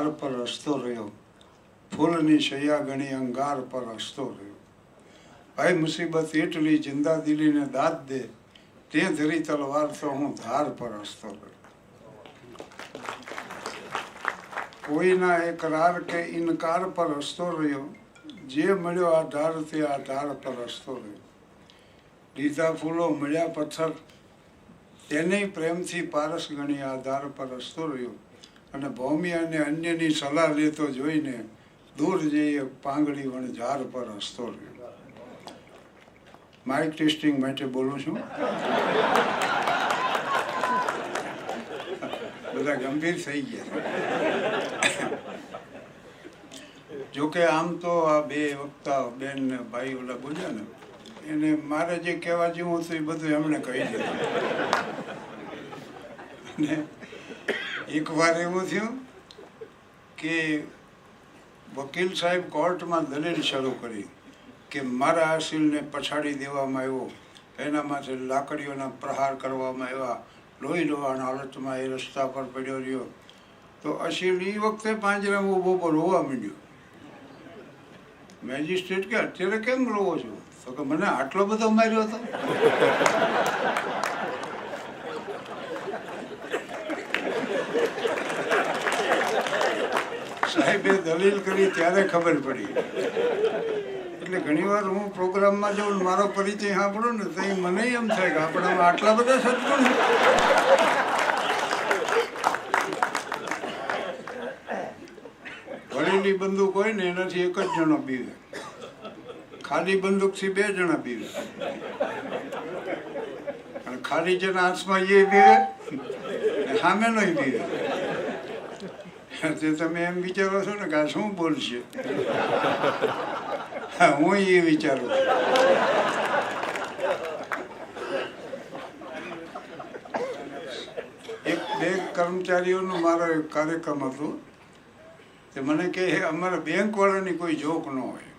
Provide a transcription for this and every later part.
ધાર પર હસતો રહ્યો, ફૂલની શૈયા ગણી અંગાર પર હસતો રહ્યો. ભાઈ મુસીબત એટલી જિંદા દિલીને દાદ દે, તે ધરી તલવાર તો હું ધાર પર હસતો રહ્યો. કોઈના એકરાર કે ઇનકાર પર હસતો રહ્યો, જે મળ્યો આ ધાર તે આ ધાર પર હસતો રહ્યો. લીધા ફૂલો મળ્યા પથ્થર, તેને પ્રેમથી પારસ ગણી આ ધાર પર હસતો રહ્યો. અને ભૌમી અને અન્યની સલાહ લેતો જોઈને દૂર જઈએ પાંગડી વણ ઝાર પર હસતો રહ્યો. માઇક ટેસ્ટિંગ માટે બોલું છું. બધા ગંભીર થઈ ગયા. જોકે આમ તો આ બે વક્તા બેન ને ભાઈ ઓલા બોલ્યા ને, એને મારે જે કહેવા જેવું હતું એ બધું એમણે કહી દીધું. ને એક વાર એવું થયું કે વકીલ સાહેબ કોર્ટમાં દલીલ શરૂ કરી કે મારા અસીલને પછાડી દેવામાં આવ્યો, એના માટે લાકડીઓના પ્રહાર કરવામાં આવ્યા, લોહી લોહાના હાલતમાં એ રસ્તા પર પડ્યો રહ્યો. તો અસીલ એ વખતે પાંજરામાં ઊભો પર રોવા માંડ્યો. મેજિસ્ટ્રેટ કે અત્યારે કેમ રોવો છો? તો કે મને આટલો બધો માર્યો હતો. સાહેબે દલીલ કરી ત્યારે ખબર પડી. એટલે ઘણી વાર હું પ્રોગ્રામમાં જાઉં, મારો પરિચય સાંભળું ને તો મને એમ થાય કે આપણામાં આટલા બધા સદગુણ. વળેલી બંદૂક હોય ને એનાથી એક જ જણો પીવે, ખાલી બંદૂકથી 2 જણા પીવે. અને ખાલી જેના હાથમાં એ પીવે ને સામે નહીં પીવે. તે તમે એમ વિચારો છો ને કે આ શું બોલશે? હા, હું એ વિચારું છું. એક બેંક કર્મચારીઓનો મારો એક કાર્યક્રમ હતો. તે મને કહે અમારા બેંકવાળાની કોઈ જોક ન હોય.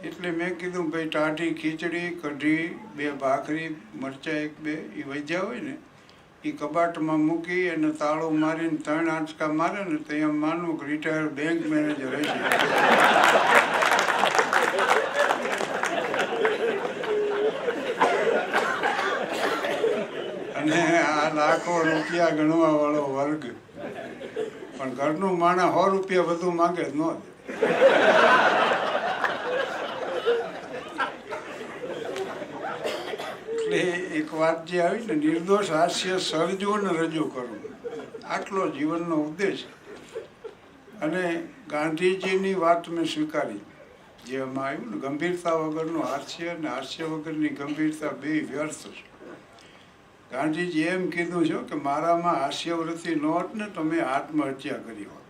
એટલે મેં કીધું ભાઈ ટાઢી ખીચડી, કઢી, 2 ભાખરી, મરચાં 1-2 એ વજ્યા હોય ને એ કબાટમાં મૂકી અને તાળું મારીને 3 આંચકા મારે ને તો એમ માનવું કે રિટાયર્ડ બેંક મેનેજર હશે. અને આ લાખો રૂપિયા ગણવા વાળો વર્ગ પણ ઘરનું માણસ 100 રૂપિયા વધુ માંગે જ ન દે. એટલે એક વાત જે આવી ને, નિર્દોષ હાસ્ય સર્જો ને રજૂ કરવું, આટલો જીવનનો ઉદ્દેશ. અને ગાંધીજીની વાત મેં સ્વીકારી જે એમાં આવ્યું ને, ગંભીરતા વગરનું હાસ્ય અને હાસ્ય વગરની ગંભીરતા 2 વ્યર્થ છે. ગાંધીજી એમ કીધું છે કે મારામાં હાસ્યવૃત્તિ ન હોત ને તો મેં આત્મહત્યા કરી હોત.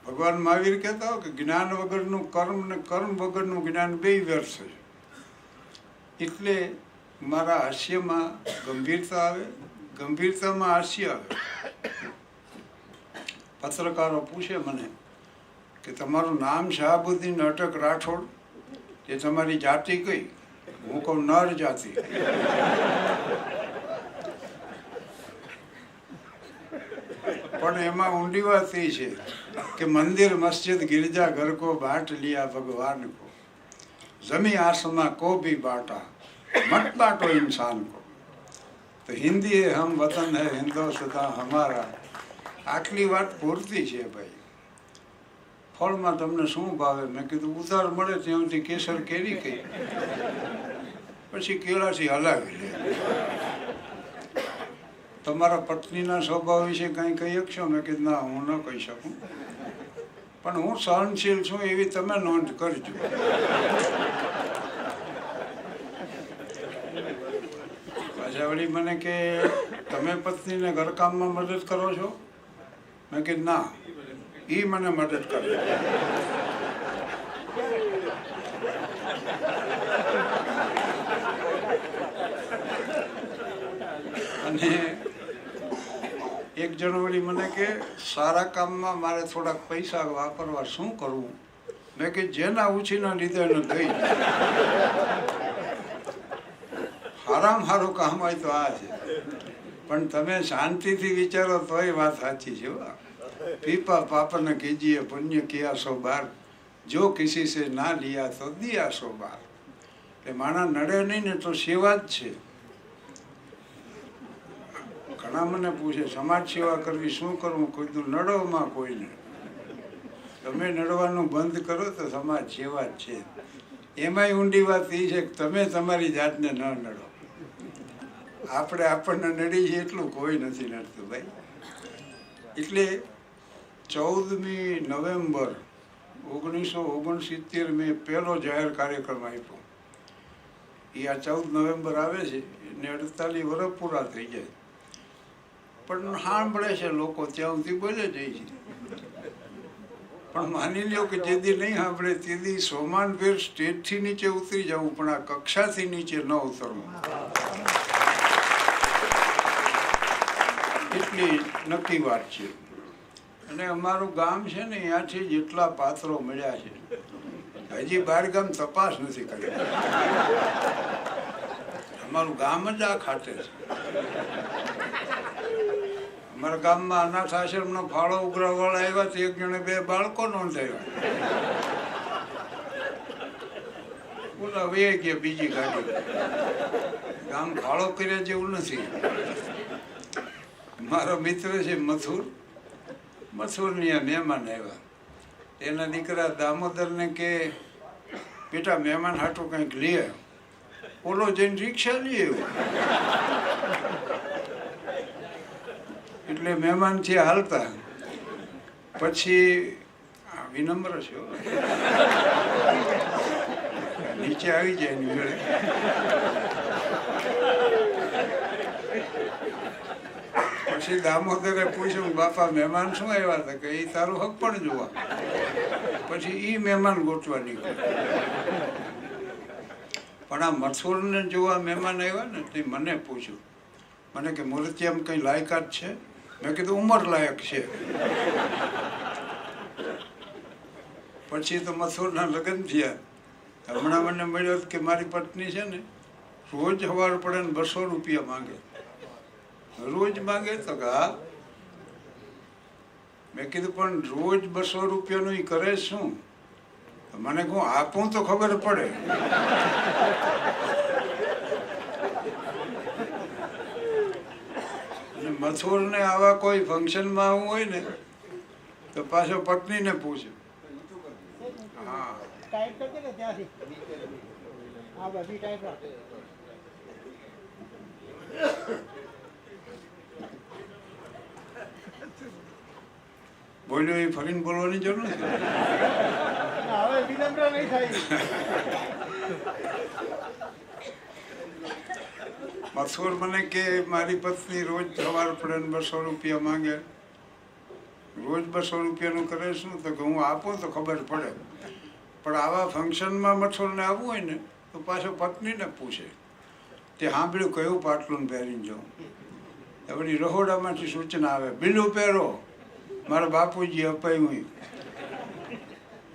ભગવાન મહાવીર કહેતા હોય કે જ્ઞાન વગરનું કર્મ ને કર્મ વગરનું જ્ઞાન 2 વ્યર્થ છે. એટલે મારા હાસ્યમાં ગંભીરતા આવે, ગંભીરતામાં હાસ્ય આવે. પત્રકારો પૂછે મને કે તમારું નામ શાહબુદ્દીન અટક રાઠોડ, એ તમારી જાતિ કઈ? હું કહું નર જાતિ. પણ એમાં ઊંડી વાત એ છે કે મંદિર મસ્જિદ गिरजा घर को बांट लिया भगवान को, जमी आसमां को भी बांटा, मत बांटो इंसान को, तो हिंदी है हम वतन है हिंदुस्तान हमारा. આટલી વાત પૂરતી છે ભાઈ. ફળમાં તમને શું ભાવે? મેં કીધું ઉધાર મળે ત્યાંથી કેસર કેરી કઈ, પછી કેળાથી હલાવી લે. તમારા પત્નીના સ્વભાવ વિશે કંઈ કહી શકશો? મેં કીધું ના, હું ન કહી શકું, પણ હું સહનશીલ છું એવી તમે નોંધ કરજો. પાછા વળી મને કે તમે પત્નીને ઘરકામમાં મદદ કરો છો? મેં કીધું ના, એ મને મદદ કરે. અને એક જણ વળી મને કે સારા કામમાં મારે થોડાક પૈસા વાપરવા શું કરવું? મેં કે જેના ઉછીના લીધે એને ગઈ. હારામાં સારું કામ હોય તો આ છે, પણ તમે શાંતિથી વિચારો તોય વાત સાચી છે. પીપા પાપન કીજીએ પુણ્ય કિયા સો બાર, જો કિસી સે ના લિયા તો દિયા સો બાર. એટલે માણા નડે નહીં ને તો સેવા જ છે. ઘણા મને પૂછે સમાજ સેવા કરવી શું કરવું, કોઈ નડોમાં કોઈને. તમે નડવાનું બંધ કરો તો સમાજ સેવા જ છે. એમાંય ઊંડી વાત એ છે કે તમે તમારી જાતને ન નડો. આપણે આપણને નડી છે એટલું કોઈ નથી નડતું ભાઈ. એટલે 14મી નવેમ્બર 1969 મેં પહેલો જાહેર કાર્યક્રમ આપ્યો. એ આ 14 નવેમ્બર આવે છે એને 48 વર્ષ પૂરા થઈ જાય. પણ સાંભળે છે લોકો, ત્યાં સુધી બોલે જાય છે. પણ માની લ્યો કે જે દી નહીં સાંભળે તે દી સોમાનભેર સ્ટેજથી નીચે ઉતરી જવું, પણ આ કક્ષાથી નીચે ન ઉતરવું. એટલી નક્કી વાત છે. અને અમારું ગામ છે ને અહીંયાથી જેટલા પાત્રો મળ્યા છે, હજી બહાર ગામ તપાસ નથી કરી. અમારું ગામ જ આ ખાતે છે. અમારા ગામમાં અનાથ આશ્રમનો ફાળો ઉઘરાવાળા આવ્યા તો એક જણે 2 બાળકો નોંધાવ્યા. બોલા વે ગયા બીજી ગાડી. ગામ ફાળો કર્યા જેવું નથી. મારો મિત્ર છે મથુરની મહેમાન આવ્યા. એના દીકરા દામોદરને કે બેટા મહેમાન હાટું કંઈક લે. ઓલો જઈને રિક્ષા લઈ આવ્યો. એટલે મહેમાન છે હાલતા. પછી વિનમ્ર છે, નીચે આવી જાય એની જોડે. પછી દામોદરે પૂછ્યું બાપા મહેમાન શું આવ્યા હતા? કે એ તારું હક પણ જોવા. પછી એ મહેમાન ગોતવા નીકળ્યો. પણ આ મથુરને જોવા મહેમાન આવ્યા ને તે મને પૂછ્યું, મને કે મૂર્તિયામ કંઈ લાયકાત છે? મેં કીધું ઉંમર લાયક છે. પછી તો મથુરના લગ્ન થયા. હમણાં મને મળ્યો કે મારી પત્ની છે ને રોજ સવાર પડે ને 200 રૂપિયા માંગે. રોજ માંગે તો કે હા. મેં કીધું પણ રોજ 200 રૂપિયાનું એ કરે શું? મને કહું આપું તો ખબર પડે. મથુરને આવા કોઈ ફંક્શનમાં આવું હોય ને તો પાછો પત્નીને પૂછે. હા બોલ્યો એ ફરીને બોલવાની જરૂર નથી. મથુર મને કે મારી પત્ની રોજ સવાર પડે 200 રૂપિયા માંગે. રોજ 200 રૂપિયાનું કરે શું? તો કે હું આપું તો ખબર પડે. પણ આવા ફંક્શનમાં મથુરને આવવું હોય ને તો પાછો પત્નીને પૂછે તે સાંભળ્યું કયું પાટલું પહેરીને જાઉં. વળી રહોડામાંથી સૂચના આવે બીલું પહેરો. મારા બાપુજી અપાયું.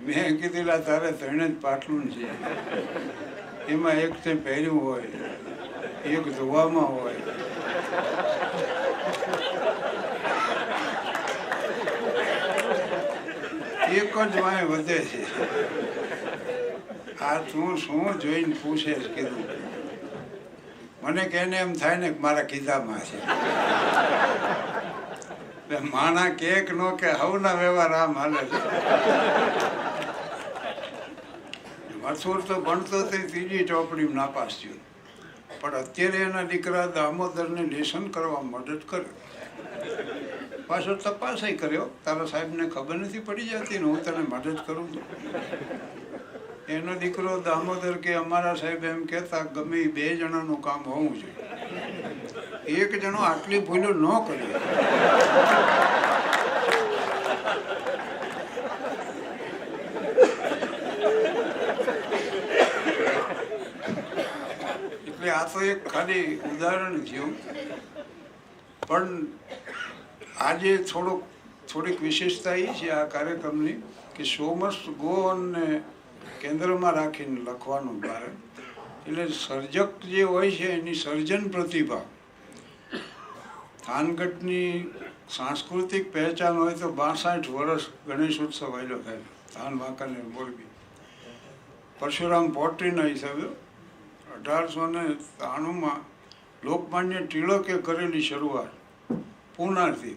મેં કીધેલા તારે 3 જ પાટલું છે. એમાં એક તે પહેર્યું હોય, એક ધોવામાં હોય. એક જ વાંય વધે છે. આ તું શું જોઈને પૂછે કીધું. મને કહીને એમ થાય ને કે મારા કીધામાં છે. માણા કેક નો કે હવના વ્યવહાર આમ હાલે છે. મથુર તો ભણતો તે 3જી ચોપડીમાં નાપાસ થયો. પણ અત્યારે એના દીકરા દામોદરને લેસન કરવા મદદ કરે. પાછો તપાસય કર્યો, તારા સાહેબને ખબર નથી પડી જતી ને હું તને મદદ કરું છું. એનો દીકરો દામોદર કે અમારા સાહેબ એમ કહેતા ગમે એ 2 જણાનું કામ હોવું જોઈએ. એક જણો આટલી ભૂલો ન કરે. એટલે આ તો એક ખાલી ઉદાહરણ થયું. પણ આજે થોડીક વિશેષતા એ છે આ કાર્યક્રમની કે સો મસ્ટ ગો ઓનને કેન્દ્રમાં રાખીને લખવાનું કારણ. એટલે સર્જક જે હોય છે એની સર્જન પ્રતિભા થાનગઢની સાંસ્કૃતિક પહેચાન હોય તો 62 વર્ષ ગણેશ ઉત્સવ આવેલો થાય થાન વાંકાનેર મોરબી. પરશુરામ પોટ્રીના હિસાબે 1893માં લોકમાન્ય ટિળકે કરેલી શરૂઆત પૂનાથી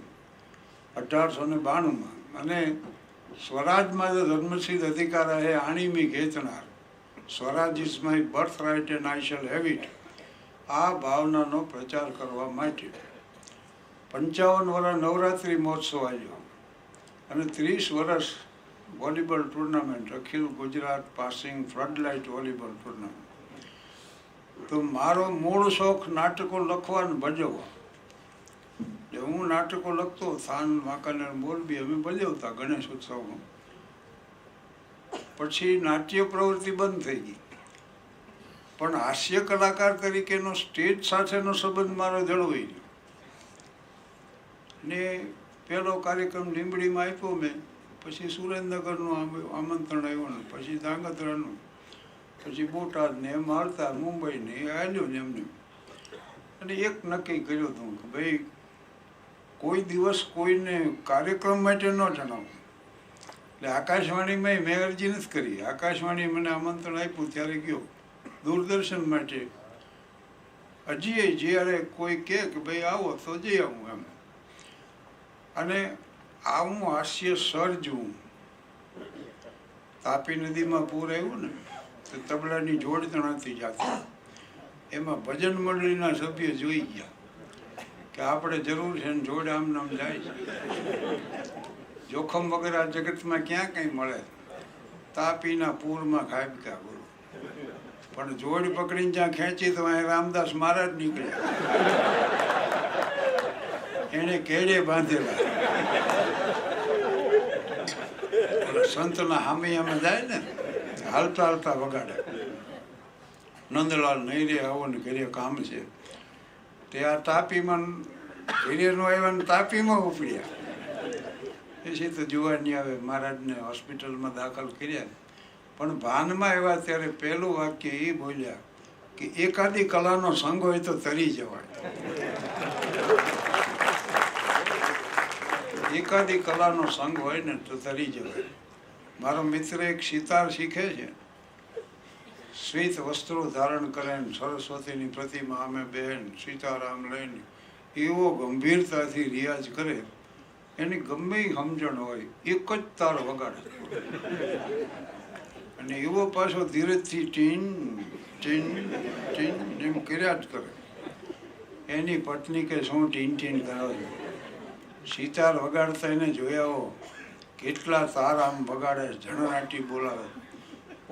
1892માં, અને સ્વરાજમાં જો ધર્મસિદ્ધ અધિકાર હે આણીમી ખેંચનાર, Swaraj is my birth right and I shall have it, આ ભાવનાનો પ્રચાર કરવા માટે 55 વર્ષ નવરાત્રિ મહોત્સવ આવ્યો અને 30 વર્ષ વોલીબોલ ટુર્નામેન્ટ, અખિલ ગુજરાત પાસિંગ ફ્લડલાઇટ વોલીબોલ ટુર્નામેન્ટ. તો મારો મૂળ શોખ નાટકો લખવાનો ભજવવા. હું નાટકો લખતો, થાન વાંકાનેર મોરબી અમે ભજવતા ગણેશ ઉત્સવમાં. પછી નાટ્ય પ્રવૃત્તિ બંધ થઈ ગઈ, પણ હાસ્ય કલાકાર તરીકેનો સ્ટેજ સાથેનો સંબંધ મારો જળવાઈ ગયો. ને પહેલો કાર્યક્રમ લીંબડીમાં આપ્યો મેં, પછી સુરેન્દ્રનગરનું આમંત્રણ આવ્યું ને પછી ધાંગધ્રાનું, પછી બોટાદ ને એમ હાલતા મુંબઈ ને એ આવ્યો ને એમને. અને એક નક્કી કર્યું હતું કે ભાઈ કોઈ દિવસ કોઈને કાર્યક્રમ માટે ન જણાવું. એટલે આકાશવાણીમાં મેં અરજી નથી કરી. આકાશવાણીએ મને આમંત્રણ આપ્યું ત્યારે ગયો. દૂરદર્શન માટે હજી જ્યારે કોઈ કહે કે ભાઈ આવો તો જઈ આવું એમ. અને આવું હાસ્ય સર્જવું. તાપી નદીમાં પૂર આવ્યું ને તો તબલાની જોડ તણાતી જાતી, એમાં ભજન મંડળીના સભ્ય જોઈ ગયા કે આપણે જરૂર છે ને જોડ આમ નામ જાય છે. જોખમ વગર આ જગતમાં ક્યાં કંઈ મળે. તાપીના પૂરમાં ખાબક્યા બોલો. પણ જોડ પકડીને જ્યાં ખેંચી તો અહીં રામદાસ મહારાજ નીકળ્યા, એને કેડે બાંધેલા. સંતના હામી અમે જાય ને હાલતા હાલતા વગાડે. નંદલાલ નૈરે આવો ને ઘરે કામ છે તે આ તાપીમાં ઘરેનું આવ્યા ને તાપીમાં ઉપડ્યા. પછી તો જોવા નહીં આવે. મહારાજને હોસ્પિટલમાં દાખલ કર્યા, પણ ભાનમાં આવ્યા ત્યારે પહેલું વાક્ય એ બોલ્યા કે એકાદી કલાનો સંગ હોય તો તરી જવાય. એકાદી કલાનો સંગ હોય ને તો તરી જવાય. મારો મિત્ર એક સિતાર શીખે છે, શ્વેત વસ્ત્રો ધારણ કરે ને સરસ્વતીની પ્રતિમા અમે બહેન સીતારામ લઈને એવો ગંભીરતાથી રિયાઝ કરે, એની ગમે સમજણ હોય એક જ તાર વગાડે. અને એવો પાછો ધીરજથી ટીન ટીન ટીન એમ કર્યા જ કરે. એની પત્ની કે શું ટીન ટીન કરાવે છે. સિતાર વગાડતા એને જોયા હો કેટલા તાર આમ વગાડે, ઝણરાટી બોલાવે.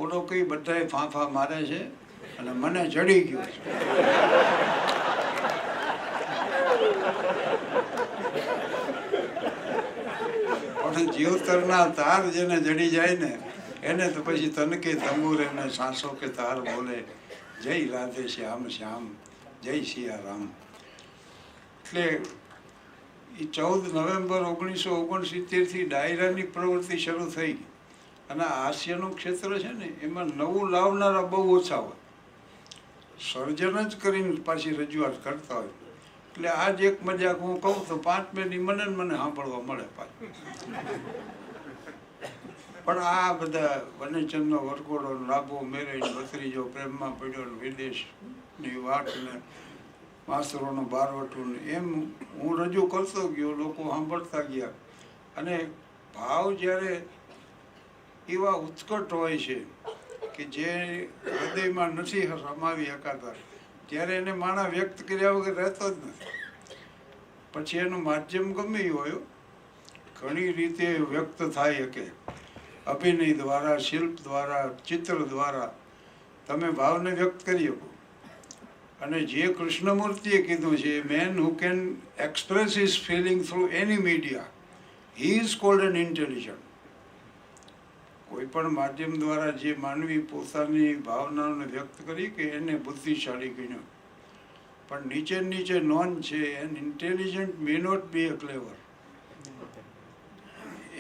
ઓલો કઈ બધાએ ફાંફા મારે છે અને મને ચડી ગયું છે. પણ જીવતરના તાર જેને જડી જાય ને એને તો પછી તનકે તંબુર એને સાંસો કે તાર બોલે જય રાધે શ્યામ શ્યામ જય સિયારામ. એટલે એ 14 નવેમ્બર 1969થી ડાયરાની પ્રવૃત્તિ શરૂ થઈ. અને હાસ્યનું ક્ષેત્ર છે ને એમાં નવું લાવનારા બહુ ઓછા હોય, સર્જન જ કરીને પાછી રજૂઆત કરતા હોય. એટલે આજ એક મજાક હું કહું તો 5 મિનિટ મને સાંભળવા મળે પાછું. પણ આ બધા વનેચંદનો વરઘોડો, લાભો મેરે, ભત્રીજો પ્રેમમાં પડ્યો, વિદેશની વાત ને માસ્તરોનું બારવટું એમ હું રજૂ કરતો ગયો. લોકો સાંભળતા ગયા. અને ભાવ જ્યારે એવા ઉત્કટ હોય છે કે જે હૃદયમાં નથી સમાવી શકાતા, ત્યારે એને માણસ વ્યક્ત કર્યા વગર રહેતો જ નથી. પછી એનું માધ્યમ ગમે હોય ઘણી રીતે વ્યક્ત થાય શકે. અભિનય દ્વારા, શિલ્પ દ્વારા, ચિત્ર દ્વારા તમે ભાવને વ્યક્ત કરી શકો. અને જે કૃષ્ણમૂર્તિએ કીધું છે, man who can express his feeling through any media, he is called an intelligent. કોઈ પણ માધ્યમ દ્વારા જે માનવી પોતાની ભાવનાઓને વ્યક્ત કરી કે એને બુદ્ધિશાળી ગણ્યો. પણ નીચે નોંધ છે, an intelligent may not be a clever.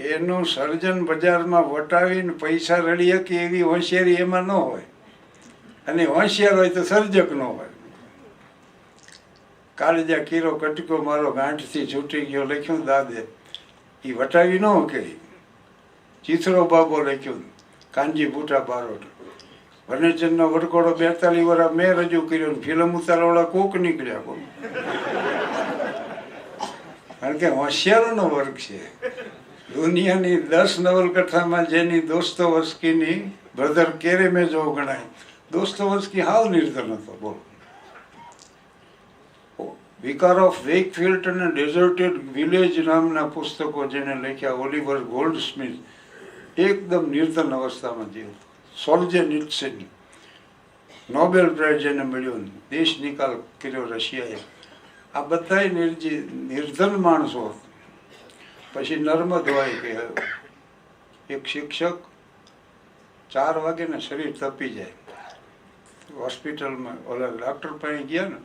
એનું સર્જન બજારમાં વટાવીને પૈસા રડી શકે એવી હોશિયારી એમાં ન હોય. અને હોશિયાર હોય તો સર્જક ન હોય. કાલે જ્યાં કીરો કટકો મારો ગાંઠથી છૂટી ગયો લખ્યું દાદે, એ વટાવી ન કે ચીથરો બાબો લખ્યું, કાનજી બુટા બારોટ, વનેચંદનો વરકોડો 42 વર્ષ મેં રજૂ કર્યો, ફિલ્મ ઉતારવાળા કોક નીકળ્યા. બોલ, કારણ કે હોશિયારોનો વર્ગ છે. દુનિયાની 10 નવલકથામાં જેની દોસ્તોવસ્કીની બ્રધર કેરેમેજો ગણાય, દોસ્તોવસ્કી હાવ નિર્ધન હતો. બોલ, વિકાર ઓફ વેકફિલ્ડ અને ડેઝર્ટેડ વિલેજ નામના પુસ્તકો જેને લખ્યા, ઓલિવર ગોલ્ડસ્મિથ, એકદમ નિર્ધન અવસ્થામાં જીવતો. સોલ્જેનિત્સિન, નોબેલ પ્રાઇઝ જેને મળ્યો, દેશ નિકાલ કર્યો રશિયાએ. આ બધા નિર્ધન માણસો. પછી નર્મદ હોય કે એક શિક્ષક 4 વાગે ને શરીર તપી જાય, હોસ્પિટલમાં ઓલા ડૉક્ટર પાસે ગયા ને,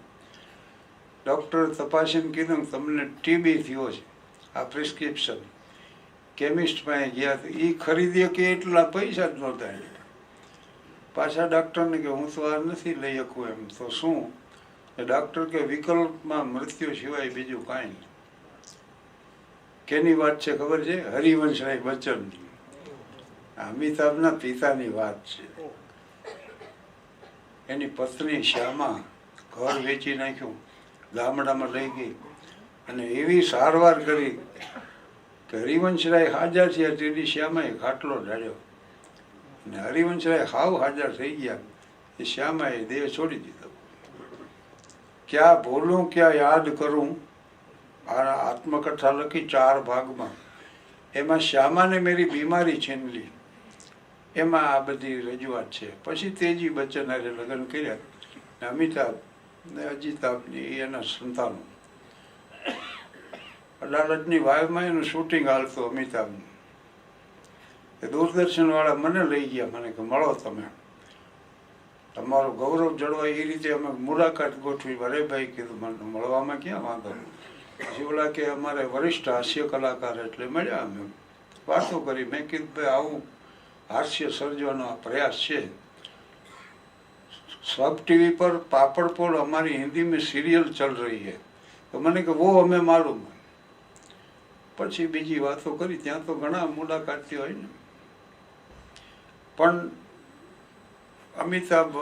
ડૉક્ટરે તપાસીને કીધું તમને ટીબી થયો છે, આ પ્રિસ્ક્રિપ્શન. કેમિસ્ટ પાસે ગયા તો એ ખરીદીએ કે એટલા પૈસા જ નહોતા. પાછા ડૉક્ટરને કે હું તો આ નથી લઈ શકું. એમ તો શું? એ ડૉક્ટર કે વિકલ્પમાં મૃત્યુ સિવાય બીજું કાંઈ નહીં. કેની વાત છે ખબર છે? હરિવંશરાય બચ્ચનની, અમિતાભના પિતાની વાત છે. એની પત્ની શ્યામા ઘર વેચી નાખ્યું, ગામડામાં લઈ ગઈ અને એવી સારવાર કરી કે હરિવંશરાય હાજર થયા તેથી શ્યામાએ ખાટલો ઢાળ્યો અને હરિવંશરાય હાવ હાજર થઈ ગયા. એ શ્યામાએ દેહ છોડી દીધો. ક્યાં ભૂલું ક્યાં યાદ કરું, આ આત્મકથા લખી 4 ભાગમાં. એમાં શ્યામાને મેરી બીમારી છીન લી, એમાં આ બધી રજૂઆત છે. પછી તેજી બચ્ચન હારે લગ્ન કર્યા, અમિતાભ ને અજીતાભની એના સંતાનો. અદાલતની વાવમાં એનું શૂટિંગ હાલતું અમિતાભનું. એ દૂરદર્શનવાળા મને લઈ ગયા, મને કે મળો તમે, તમારું ગૌરવ જળવાય એ રીતે અમે મુલાકાત ગોઠવી. અરે ભાઈ કીધું, મને મળવામાં ક્યાં વાંધો. પછી ઓલા કે અમારે વરિષ્ઠ હાસ્ય કલાકાર એટલે મળ્યા. અમે વાતો કરી. મેં કીધું ભાઈ આવું હાસ્ય સર્જવાનો પ્રયાસ છે. सब टीवी पर पापड़ पोड़ हमारी हिंदी में सीरियल चल रही है. तो मैंने कहा वो हमें मालूम है. પછી બીજી વાતો કરી. ત્યાં તો ઘણા મુલાકાતી હોય ને. પણ અમિતાભ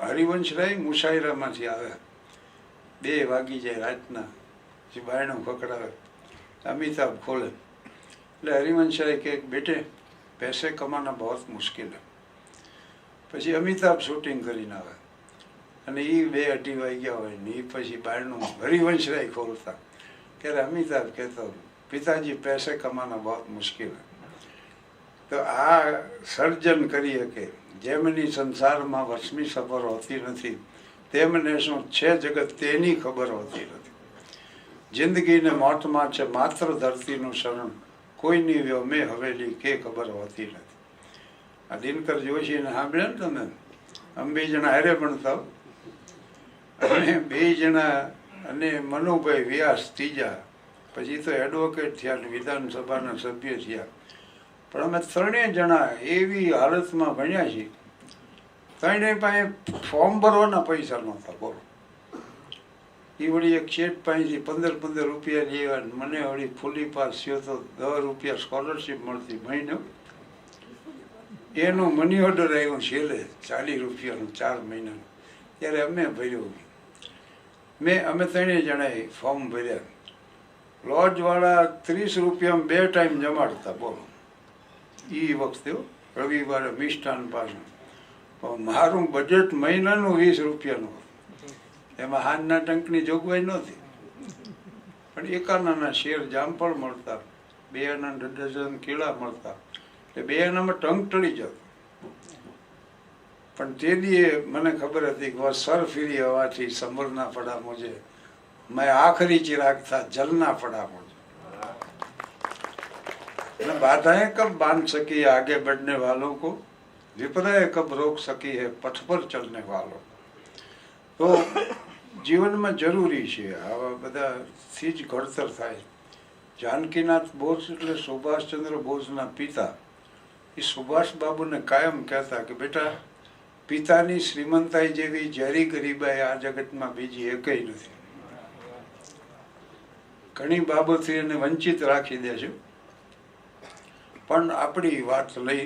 હરિવંશરાય મુશાયરામાંથી આવ્યા. 2 વાગી જાય રાતના, પછી બાયણું ખકડાવે, અમિતાભ ખોલે. એટલે હરિવંશરાય કહે બેટે પૈસે કમાના બહુ મુશ્કેલ है. પછી અમિતાભ શૂટિંગ કરીને આવે અને એ 2-2:30 વાગ્યા હોય ને એ પછી બારણું હરિવંશરાય ખોલતા. ત્યારે અમિતાભ કહેતો પિતાજી પૈસે કમાના બહુ મુશ્કેલ. તો આ સર્જન કરી શકે. જેમની સંસારમાં વસમી સફર હોતી નથી તેમને શું છે જગત તેની ખબર હોતી નથી. જિંદગીને મોતમાં છે માત્ર ધરતીનું શરણ, કોઈની વ્યોમે હવેલી કે ખબર હોતી નથી. આ દિનકર જોશીને સાંભળ્યા ને તમે? અમે 2 જણા હારે ભણતા અને 2 જણા અને મનુભાઈ વ્યાસ ત્રીજા, પછી તો એડવોકેટ થયા ને વિધાનસભાના સભ્ય થયા. પણ અમે 3 જણા એવી હાલતમાં ભણ્યા છીએ, 3 પાસે ફોર્મ ભરવાના પૈસા નહોતા. બોલો, એ વળી એક શેઠ પાસેથી 15 રૂપિયા લેવા, મને વળી ફૂલી પાસ થયો તો 10 રૂપિયા સ્કોલરશીપ મળતી મહિને. એનું મની ઓર્ડર આવ્યું છેલ્લે 40 રૂપિયાનું 4 મહિનાનું. ત્યારે અમે ભર્યું. અમે 3 જણાએ ફોર્મ ભર્યા. લોજવાળા 30 રૂપિયામાં 2 ટાઈમ જમાડતા. બોલો, એ વખતે રવિવારે મિષ્ટાન પાછું. મારું બજેટ મહિનાનું 20 રૂપિયાનું. એમાં હાનના ટંકની જોગવાઈ નહોતી. પણ 1 આનાના શેર જામફળ મળતા, 2 આના ડઝન કેળા મળતા. એટલે 2 આનામાં ટંક ટળી જતો. પણ તે દીએ મને ખબર હતી કે સર ફીરી હવાથી સમરના પડા મુझे, मैं आखिरी चिराग था जलना पड़ा मुझे. बाधाएं कब बांध सकी है आगे बढ़ने वालों को, विपदाएं कब रोक सकी है पथ पर चलने वालों. તો જીવનમાં જરૂરી છે આવા બધાથી જ ઘડતર થાય. જાનકીનાથ બોઝ એટલે સુભાષચંદ્ર બોઝના પિતા, એ સુભાષ બાબુને કાયમ કહેતા કે બેટા પિતાની શ્રીમંતાઈ જેવી ઝેરી ગરીબાઈ આ જગતમાં બીજી એકઈ નથી. ઘણી બાબતથી એને વંચિત રાખી દે છે. પણ આપણી વાત લઈ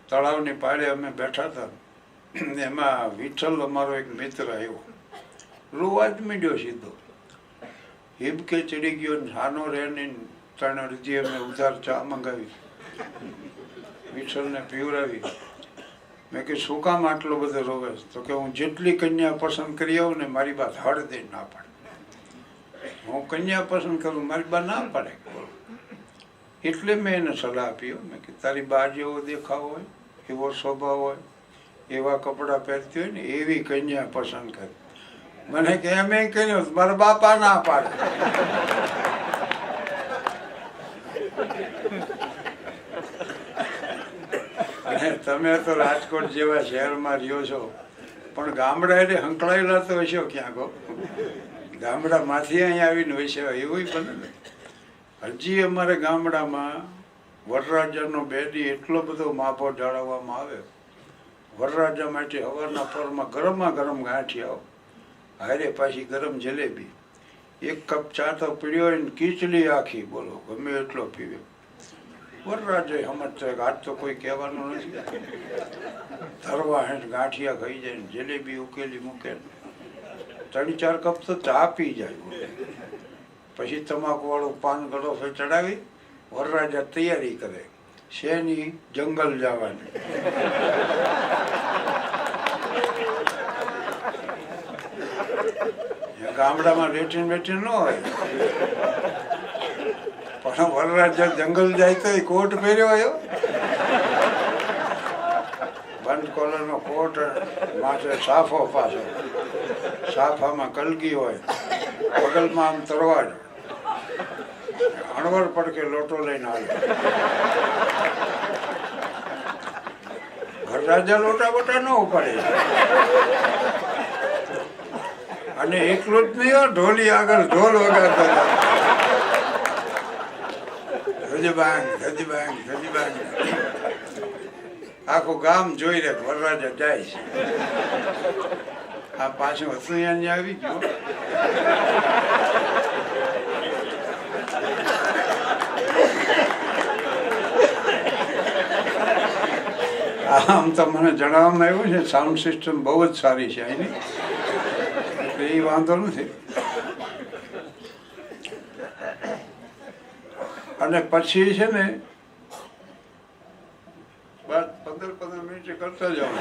તળાવની પાળે અમે બેઠા હતા, એમાં વિઠ્ઠલ અમારો એક મિત્ર આવ્યો, રોવા જ મીડ્યો સીધો, હિબકે ચડી ગયો, હાનો રેની 3 અડધી અમે ઉધાર ચા મંગાવી, વિઠ્ઠલને પીવડાવી. મેં કે શું કામ આટલો બધો રોવે? તો કે હું જેટલી કન્યા પસંદ કરી આવું ને મારી બા હળ દઈ ના પાડે. હું કન્યા પસંદ કરું, મારી બા ના પાડે. એટલે મેં એને સલાહ આપી, મેં કે તારી બા જેવો દેખાવ હોય, એવો સ્વભાવ હોય, એવા કપડાં પહેરતી હોય ને એવી કન્યા પસંદ કરી. મને કે એમ કર્યું, મારા બાપા ના પાડે. અને તમે તો રાજકોટ જેવા શહેરમાં રહ્યો છો, પણ ગામડા એટલે હંકળાયેલા તો હશો ક્યાંક. ગામડામાંથી અહીંયા આવીને હશે એવું બને ને. હજી અમારે ગામડામાં વરરાજાનો બેડી એટલો બધો માફો જાળવવામાં આવે. વરરાજા માટે હવારના પરમાં ગરમમાં ગરમ ગાંઠિયાઓ, હારે પાછી ગરમ જલેબી, 1 કપ ચા તો પીડ્યો હોય ને ખીચડી આખી, બોલો ગમે એટલો પીવે. વરરાજે સમજશે કે આજ તો કોઈ કહેવાનું નથી. ધરવા હેઠ ગાંઠિયા ખાઈ જાય ને જલેબી ઉકેલી મૂકે, 3-4 કપ તો ચા પી જાય. પછી તમાકુવાળું પાન ગળો ચડાવી વરરાજા તૈયારી કરે, શેની? જંગલ જવાની. ગામડામાં લેટ્રિન બેટ્રિન ન હોય, પણ વરરાજા જંગલ જાય તો કોટ પહેર્યો હોય, બંધ કોલરનો કોટ, માથે સાફો, પાછો સાફામાં કલગી હોય, બગલમાં આમ તરવાડ, અણવર પડકે લોટો લઈને આવે. વરરાજા લોટા બોટા ન ઉપાડે. અને એકલું જ નહીં, ઢોલી આગળ ઢોલ વગાડતો, ધજબાંગ ધજબાંગ ધજબાંગ. આખું ગામ જોઈ રે વરરાજા જાય છે. આ પાછું હતું અહીંયા આવી ગયું. આમ તો મને જણાવવામાં આવ્યું છે સાઉન્ડ સિસ્ટમ બહુ જ સારી છે અહીંની, એ વાંધો નથી. અને પછી છે ને બસ 15 મિનિટ કરતા જાવ.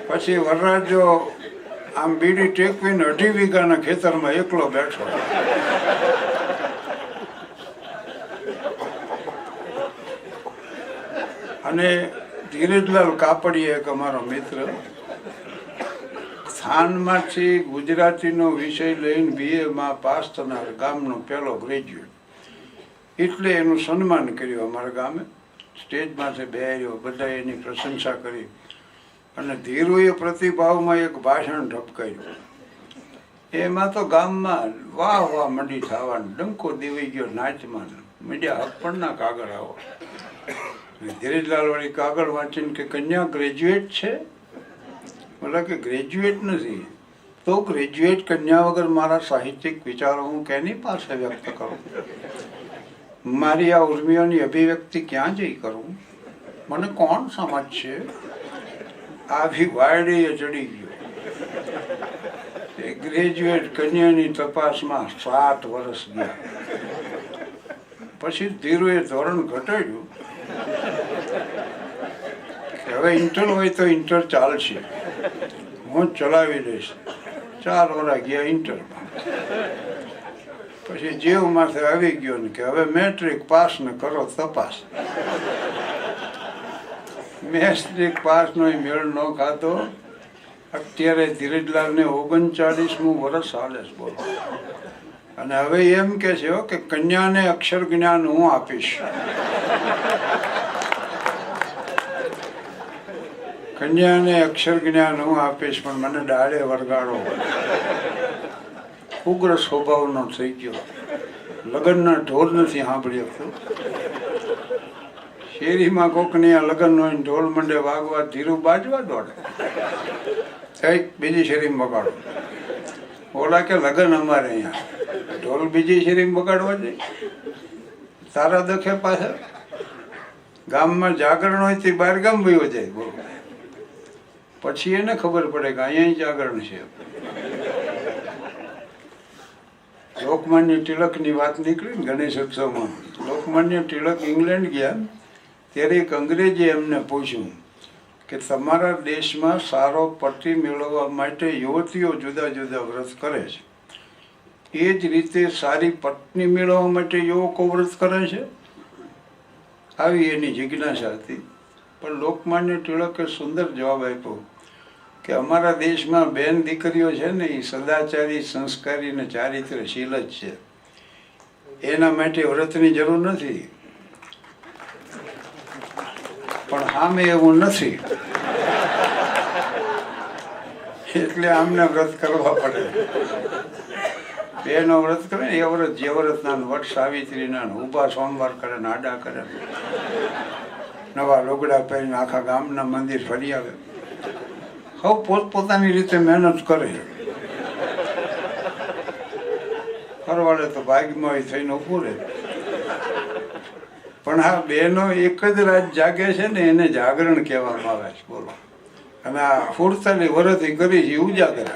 પછી વરરાજો આમ બીડી ટેકવીને 2.5 વીઘાના ખેતરમાં એકલો બેઠો. અને ધીરજલાલ કાપડીએ, એક અમારો મિત્ર, સ્થાનમાંથી ગુજરાતીનો વિષય લઈને BA પાસ થનાર ગામનો પહેલો ગ્રેજ્યુએટ, એટલે એનું સન્માન કર્યું અમારા ગામે. સ્ટેજમાંથી બેહ્યો, બધા એની પ્રશંસા કરી. અને ધીરુએ પ્રતિભાવમાં એક ભાષણ ઢબકાયું. એમાં તો ગામમાં વાહ વાહ મંડી થવાનું, ડંકો દેવાઈ ગયો નાચમાં, મીડિયા હક પણ ના કાગળ આવો. ધીરજલાલ વાળી કાગળ વાંચીને કે કન્યા ગ્રેજ્યુએટ છે? બોલા કે ગ્રેજ્યુએટ નથી. તો ગ્રેજ્યુએટ કન્યા વગર મારા સાહિત્યિક વિચારો હું કેની પાસે વ્યક્ત કરું? મારી આ ઉર્મિઓની અભિવ્યક્તિ ક્યાં જઈ કરું? મને કોણ સમજશે? આવી વાયડીએ ચડી ગયો. ગ્રેજ્યુએટ કન્યાની તપાસમાં 7 વર્ષ ગયા. પછી ધીરુએ ધોરણ ઘટાડ્યું કે હવે ઇન્ટર હોય તો ઇન્ટર ચાલશે, હું ચલાવી લઈશ. 4 વર્ષ ગયા ઇન્ટરમાં. પછી જેવ માથે આવી ગયો ને કે હવે મેટ્રિક પાસ ને કરો તપાસ. મેટ્રિક પાસ નો મેળ ન ખાતો. અત્યારે ધીરજલાલને 39મું વર્ષ હાલે છે, બોલો. અને હવે એમ કે છે કે કન્યાને અક્ષર જ્ઞાન હું આપીશ. કન્યાને અક્ષર જ્ઞાન હું આપીશ, પણ મને ડાળે વરગાડો. ઉગ્ર સ્વભાવનો થઈ ગયો. લગ્નના ઢોલ નથી સાંભળી શકતો. શેરીમાં કોકની આ લગ્ન હોય ઢોલ મંડે વાગવા, ધીરું બાજવા દોડે, કંઈક બીજી શેરીમાં બગાડો. ઓલા કે લગ્ન અમારે અહીંયા, ઢોલ બીજી શેરીમાં બગાડવા જાય. તારા દખે પાછા ગામમાં જાગરણ હોય તે બહાર ગામ વયો જાય. બોલો, પછી એને ખબર પડે કે અહીંયા જાગરણ છે. લોકમાન્ય ટિળકની વાત નીકળી ને ગણેશ ઉત્સવમાં. લોકમાન્ય ટિળક ઇંગ્લેન્ડ ગયા ત્યારે એક અંગ્રેજે એમને પૂછ્યું કે તમારા દેશમાં સારો પતિ મેળવવા માટે યુવતીઓ જુદા જુદા વ્રત કરે છે, એ જ રીતે સારી પત્ની મેળવવા માટે યુવકો વ્રત કરે છે? આવી એની જિજ્ઞાસા હતી. પણ લોકમાન્ય ટિળકે સુંદર જવાબ આપ્યો કે અમારા દેશમાં બેન દીકરીઓ છે ને એ સદાચારી, સંસ્કારી ને ચારિત્રશીલ જ છે, એના માટે વ્રતની જરૂર નથી. પણ સામે એવું નથી, એટલે આમને વ્રત કરવા પડે. બેનો વ્રત કરે ને એ વ્રત જે વ્રતના, વટ સાવિત્રીના, ઊભા સોમવાર કરે ને આડા કરે, નવા લોગડા પહેરીને આખા ગામના મંદિર ફરી આવે. સૌ પોતપોતાની રીતે મહેનત કરે. ફરવાડે તો ભાગ્યમાં થઈને ઊભું રહે. પણ હા, બહેનો એક જ રાત જાગે છે ને એને જાગરણ કહેવામાં આવે છે. બોલો, અને આ 48 વર્ષથી કરી છે ઉજાગર.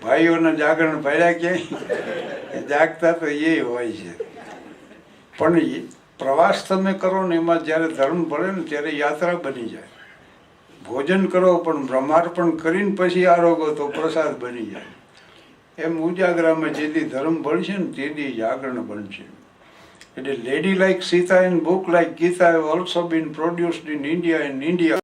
ભાઈઓના જાગરણ ભર્યા ક્યાંય, જાગતા તો એ હોય છે. પણ પ્રવાસ તમે કરો ને એમાં જ્યારે ધર્મ ભળે ને ત્યારે યાત્રા બની જાય. ભોજન કરો પણ બ્રહ્માર્પણ કરીને પછી આરોગો તો પ્રસાદ બની જાય. એમ ઉજાગરામાં જેથી ધર્મ ભળશે ને તેથી જાગરણ બનશે. એટલે lady like Sita and book like Gita have also been produced in India, and India